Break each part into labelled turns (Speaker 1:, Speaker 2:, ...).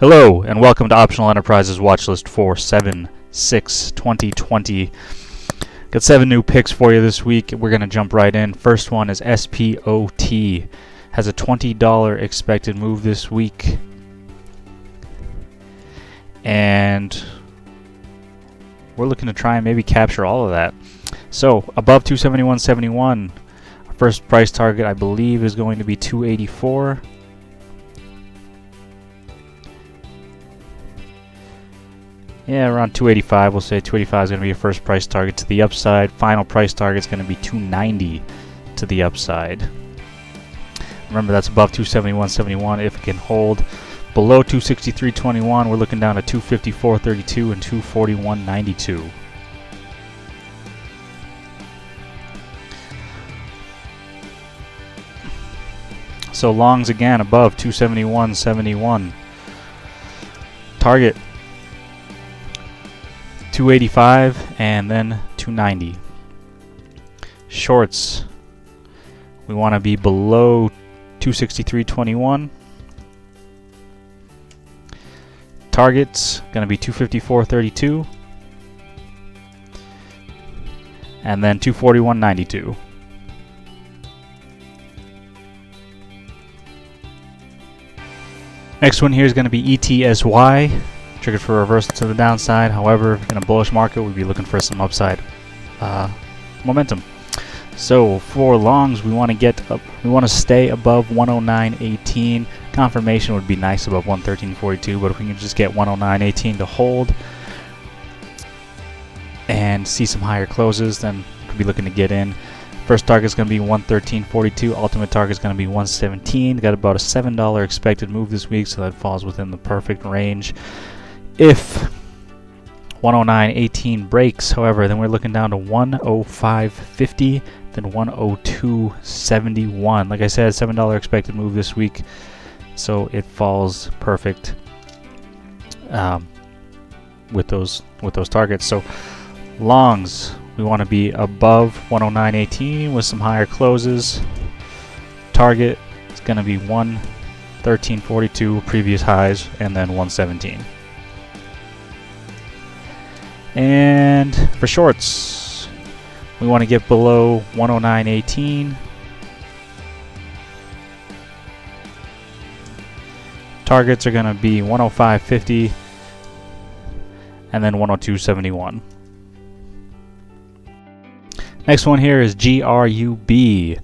Speaker 1: Hello and welcome to Optional Enterprises watch list for 7/6/2020. Got 7 new picks for you this week. We're going to jump right in. First one is SPOT. Has a $20 expected move this week. And we're looking to try and maybe capture all of that. So above 271.71. Our first price target I believe is going to be 284. Yeah, around 285. We'll say 285 is going to be your first price target to the upside. Final price target is going to be 290 to the upside. Remember, that's above 271.71. If it can hold below 263.21, we're looking down to 254.32 and 241.92. So longs again above 271.71. Target 285 and then 290. Shorts, we want to be below 263.21. Targets going to be 254.32 and then 241.92. Next one here is going to be ETSY. Triggered for a reversal to the downside. However, in a bullish market, we'd be looking for some upside momentum. So for longs, we want to get up. We want to stay above 109.18. Confirmation would be nice above 113.42, but if we can just get 109.18 to hold and see some higher closes, then we'll be looking to get in. First target is going to be 113.42. Ultimate target is going to be 117. Got about a $7 expected move this week, so that falls within the perfect range. If 109.18 breaks, however, then we're looking down to 105.50, then 102.71. Like I said, $7 expected move this week, so it falls perfect with those targets. So longs, we want to be above 109.18 with some higher closes. Target is going to be 113.42 previous highs, and then 117. And for shorts, we want to get below 109.18. Targets are going to be 105.50 and then 102.71. Next one here is GRUB.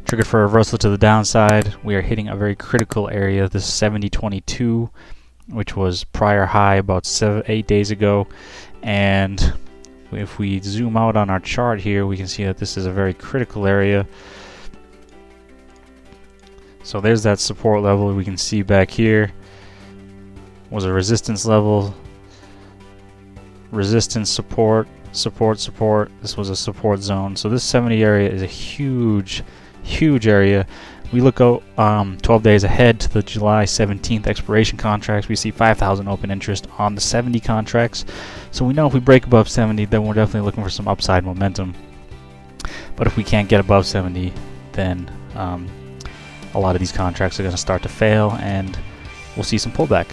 Speaker 1: Triggered for a reversal to the downside. We are hitting a very critical area, this 70.22, which was prior high about 8 days ago. And if we zoom out on our chart here, we can see that this is a very critical area. So there's that support level. We can see back here was a resistance level, resistance, support, support, support. This was a support zone. So this 70 area is a huge area. We look out 12 days ahead to the July 17th expiration contracts. We see 5,000 open interest on the 70 contracts. So we know if we break above 70, then we're definitely looking for some upside momentum. But if we can't get above 70, then a lot of these contracts are going to start to fail, and we'll see some pullback.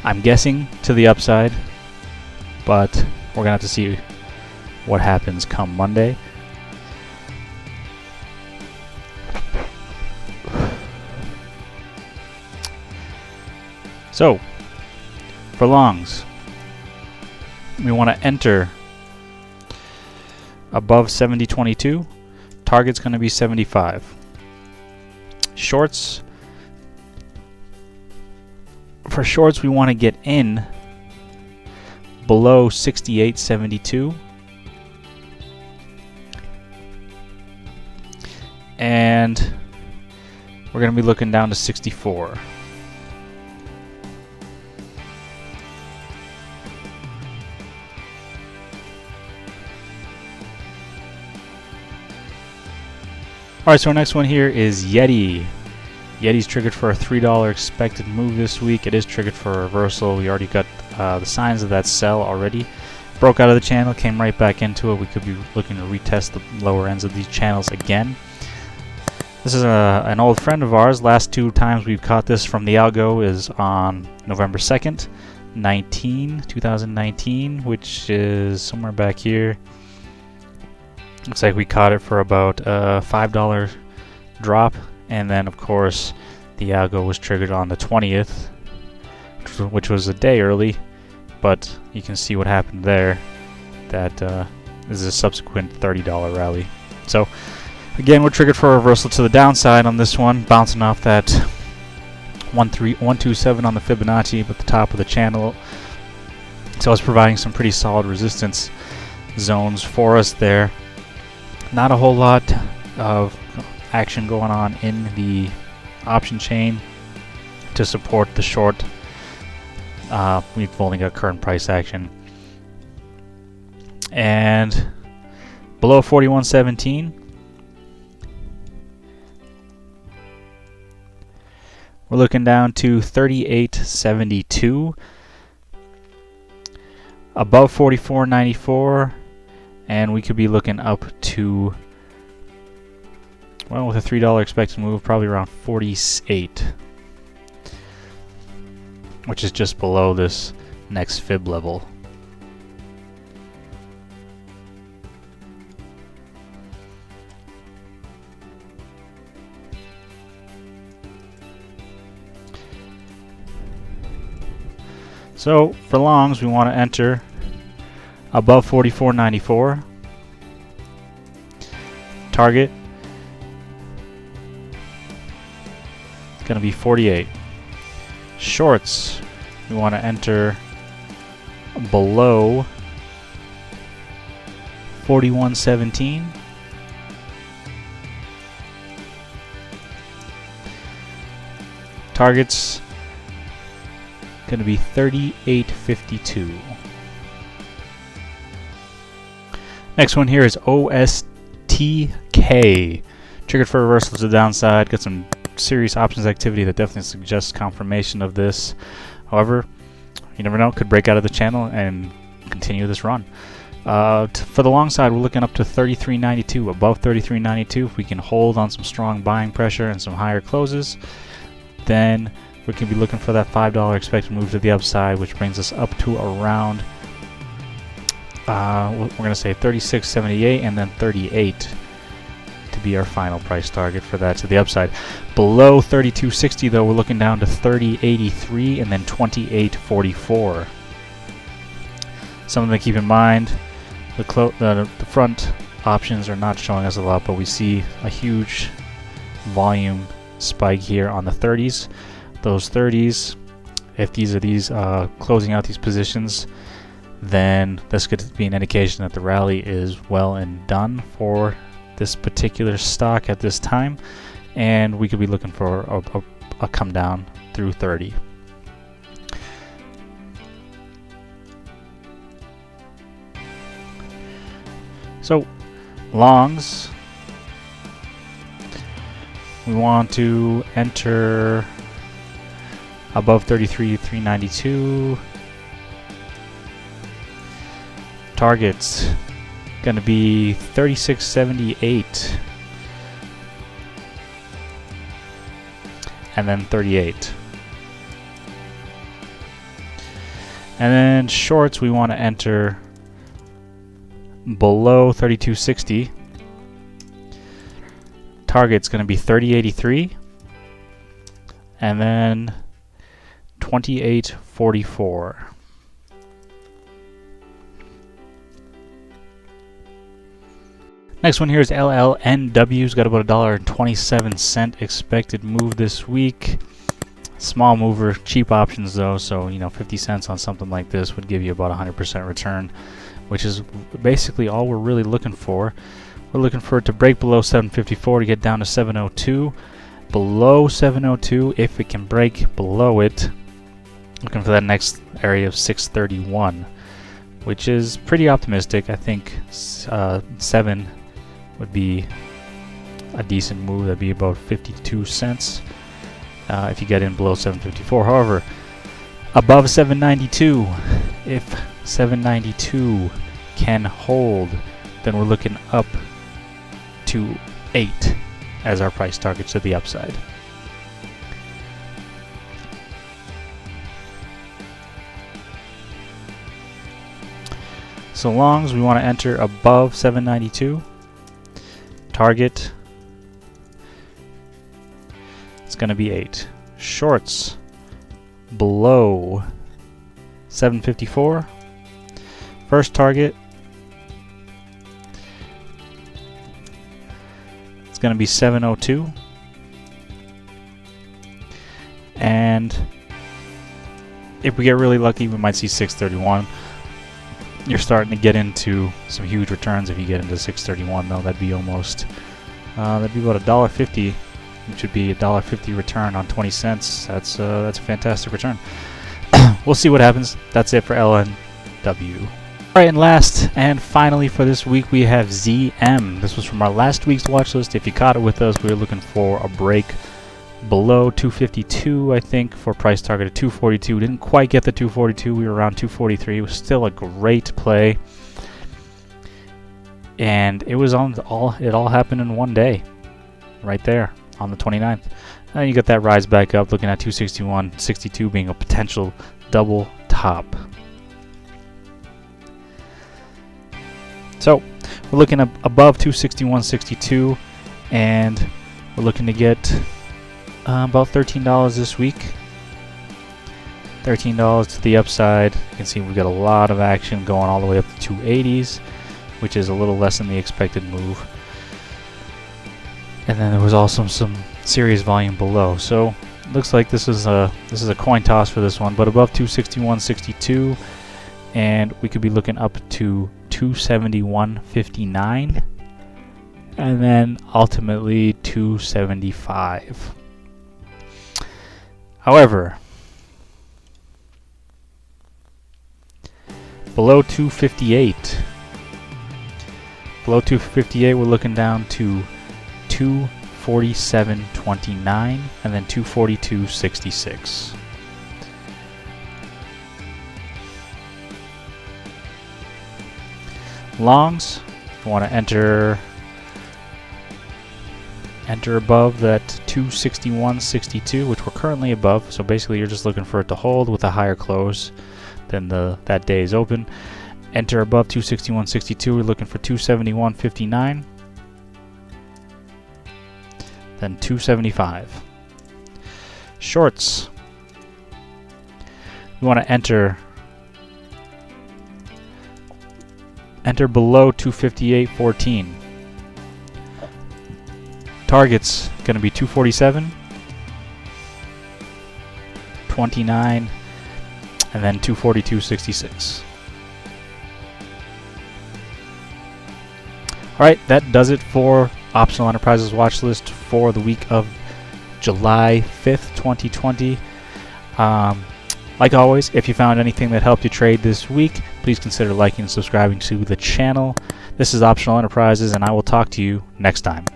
Speaker 1: I'm guessing to the upside, but we're going to have to see what happens come Monday. So, for longs, we want to enter above 70.22. Target's going to be 75. Shorts, for shorts, we want to get in below 68.72. And we're going to be looking down to 64. Alright, so our next one here is YETI. YETI's triggered for a $3 expected move this week. It is triggered for a reversal. We already got the signs of that sell already. Broke out of the channel, came right back into it. We could be looking to retest the lower ends of these channels again. This is an old friend of ours. Last 2 times we've caught this from the algo is on November 2nd, 2019, which is somewhere back here. Looks like we caught it for about a $5 drop, and then of course the algo was triggered on the 20th, which was a day early, but you can see what happened there. That this is a subsequent $30 rally. So again, we're triggered for a reversal to the downside on this one, bouncing off that 127 on the Fibonacci at the top of the channel. So it's providing some pretty solid resistance zones for us there. Not a whole lot of action going on in the option chain to support the short. We've only got current price action. And below 41.17, we're looking down to 38.72, above 44.94, and we could be looking up to, well, with a $3 expected move, probably around 48, which is just below this next fib level. So for longs, we want to enter above 44.94. Target is going to be 48. Shorts, we want to enter below 41.17. Targets going to be 38.52. Next one here is OSTK. Triggered for reversal to the downside. Got some serious options activity that definitely suggests confirmation of this. However, you never know, could break out of the channel and continue this run. For the long side, we're looking up to 33.92, above 33.92. If we can hold on some strong buying pressure and some higher closes, then we can be looking for that $5 expected move to the upside, which brings us up to around, we're going to say 36.78 and then 38 to be our final price target for that to the upside. Below 32.60 though, we're looking down to 30.83 and then 28.44. Something to keep in mind, the front options are not showing us a lot, but we see a huge volume spike here on the 30s. Those 30s, if these are closing out these positions, then this could be an indication that the rally is well and done for this particular stock at this time, and we could be looking for a come down through 30. So longs, we want to enter above 33.392. Targets going to be 36.78 and then 38. And then shorts, we want to enter below 32.60. Target's going to be 30.83 and then 28.44. Next one here is LLNW's got about $1.27 expected move this week. Small mover, cheap options though, so 50 cents on something like this would give you about 100% return, which is basically all we're really looking for. We're looking for it to break below 754 to get down to 702. Below 702, if it can break below it, looking for that next area of 631, which is pretty optimistic. I think 7 would be a decent move. That'd be about 52 cents if you get in below 754. However, above 792, if 792 can hold, then we're looking up to 8. as our price targets to the upside. So longs, we want to enter above 792. Target, it's going to be 8. Shorts, below 754. First target, it's going to be 702. And if we get really lucky, we might see 631. You're starting to get into some huge returns if you get into 631, though. That'd be almost, that'd be about $1.50, which would be $1.50 return on 20 cents. That's a fantastic return. We'll see what happens. That's it for LLNW. All right, and last and finally for this week, we have ZM. This was from our last week's watch list. If you caught it with us, we were looking for a break below 252, I think, for price target of 242. Didn't quite get the 242. We were around 243. It was still a great play, and it was on it all happened in one day, right there on the 29th. And you got that rise back up, looking at 261.62 being a potential double top. So we're looking up above 261.62, and we're looking to get about $13 this week. $13 to the upside. You can see we've got a lot of action going all the way up to 280s, which is a little less than the expected move. And then there was also some serious volume below. So it looks like this is a coin toss for this one, but above 261.62, and we could be looking up to 271.59, and then ultimately 275. However, below 258, we're looking down to 247.29 and then 242.66. Longs, you want to enter above that 261.62, which we're currently above. So basically you're just looking for it to hold with a higher close than that day's open. Enter above 261.62, we're looking for 271.59, then 275. Shorts, we want to enter below 258.14. Target's going to be 247, 29, and then 242.66. Alright, that does it for Optional Enterprises watch list for the week of July 5th, 2020. Like always, if you found anything that helped you trade this week, please consider liking and subscribing to the channel. This is Optional Enterprises, and I will talk to you next time.